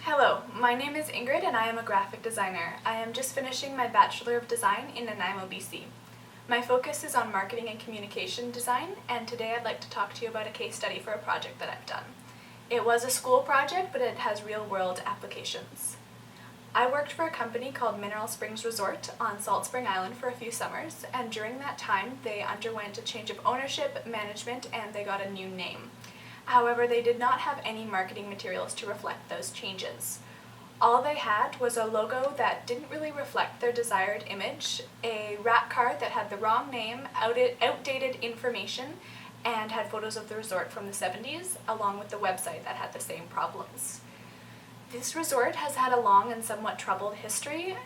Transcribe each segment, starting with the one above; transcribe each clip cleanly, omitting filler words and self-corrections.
Hello, my name is Ingrid and I am a graphic designer. I am just finishing my Bachelor of Design in Nanaimo, BC. My focus is on marketing and communication design, and today I'd like to talk to you about a case study for a project that I've done. It was a school project, but it has real-world applications. I worked for a company called Mineral Springs Resort on Salt Spring Island for a few summers, and during that time they underwent a change of ownership, management, and they got a new name. However, they did not have any marketing materials to reflect those changes. All they had was a logo that didn't really reflect their desired image, a rat card that had the wrong name, outdated information, and had photos of the resort from the 70s, along with the website that had the same problems. This resort has had a long and somewhat troubled history.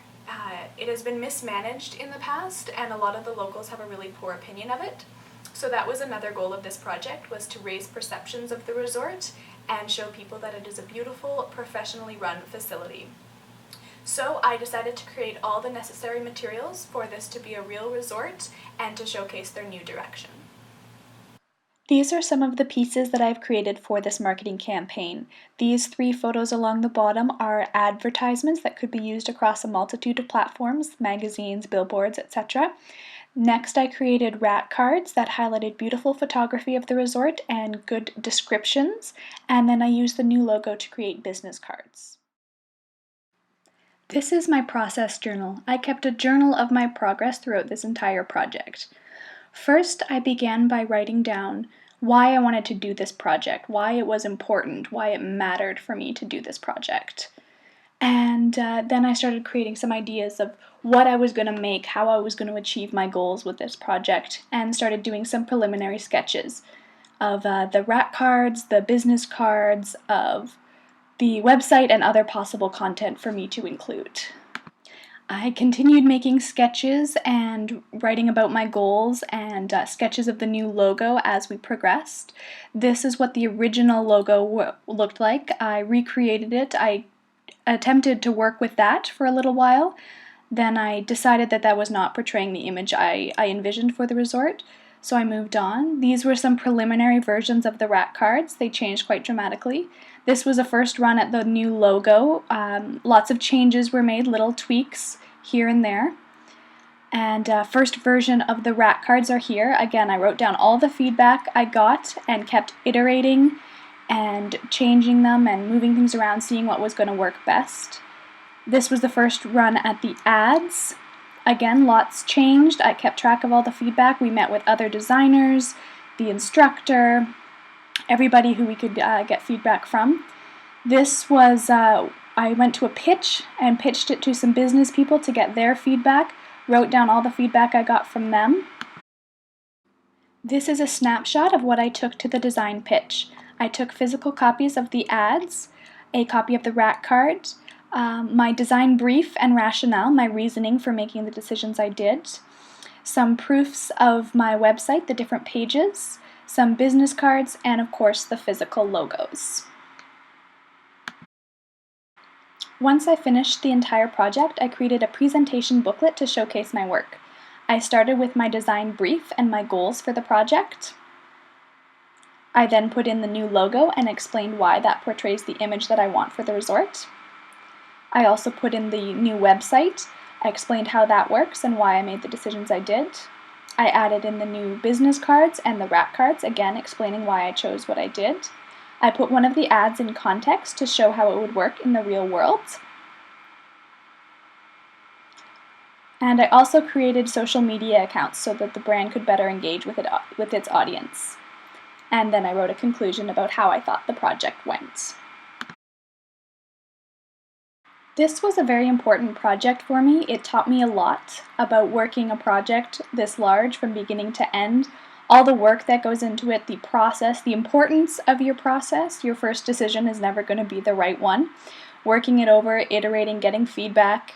It has been mismanaged in the past, and a lot of the locals have a really poor opinion of it. So that was another goal of this project, was to raise perceptions of the resort and show people that it is a beautiful, professionally run facility. So I decided to create all the necessary materials for this to be a real resort and to showcase their new direction. These are some of the pieces that I've created for this marketing campaign. These 3 photos along the bottom are advertisements that could be used across a multitude of platforms, magazines, billboards, etc. Next, I created rat cards that highlighted beautiful photography of the resort and good descriptions, and then I used the new logo to create business cards. This is my process journal. I kept a journal of my progress throughout this entire project. First, I began by writing down why I wanted to do this project, why it was important, why it mattered for me to do this project. And then I started creating some ideas of what I was going to make, how I was going to achieve my goals with this project, and started doing some preliminary sketches of the rat cards, the business cards, of the website, and other possible content for me to include. I continued making sketches and writing about my goals and sketches of the new logo as we progressed. This is what the original logo looked like. I recreated it. I attempted to work with that for a little while. Then I decided that that was not portraying the image I envisioned for the resort, so I moved on. These were some preliminary versions of the rat cards. They changed quite dramatically. This was a first run at the new logo. Lots of changes were made, little tweaks here and there. And first version of the rat cards are here. Again, I wrote down all the feedback I got and kept iterating and changing them and moving things around, seeing what was going to work best. This was the first run at the ads. Again, lots changed. I kept track of all the feedback. We met with other designers, the instructor, everybody who we could get feedback from. This was, I went to a pitch and pitched it to some business people to get their feedback, wrote down all the feedback I got from them. This is a snapshot of what I took to the design pitch. I took physical copies of the ads, a copy of the rat cards, my design brief and rationale, my reasoning for making the decisions I did, some proofs of my website, the different pages, some business cards, and of course the physical logos. Once I finished the entire project, I created a presentation booklet to showcase my work. I started with my design brief and my goals for the project. I then put in the new logo and explained why that portrays the image that I want for the resort. I also put in the new website. I explained how that works and why I made the decisions I did. I added in the new business cards and the rat cards, again explaining why I chose what I did. I put one of the ads in context to show how it would work in the real world. And I also created social media accounts so that the brand could better engage with its audience. And then I wrote a conclusion about how I thought the project went. This was a very important project for me. It taught me a lot about working a project this large from beginning to end, all the work that goes into it, the process, the importance of your process. Your first decision is never going to be the right one. Working it over, iterating, getting feedback.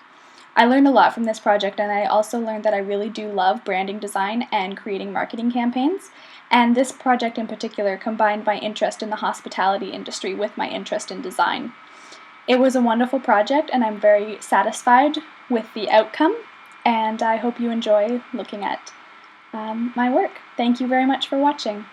I learned a lot from this project, and I also learned that I really do love branding design and creating marketing campaigns. And this project in particular combined my interest in the hospitality industry with my interest in design. It was a wonderful project, and I'm very satisfied with the outcome, and I hope you enjoy looking at my work. Thank you very much for watching.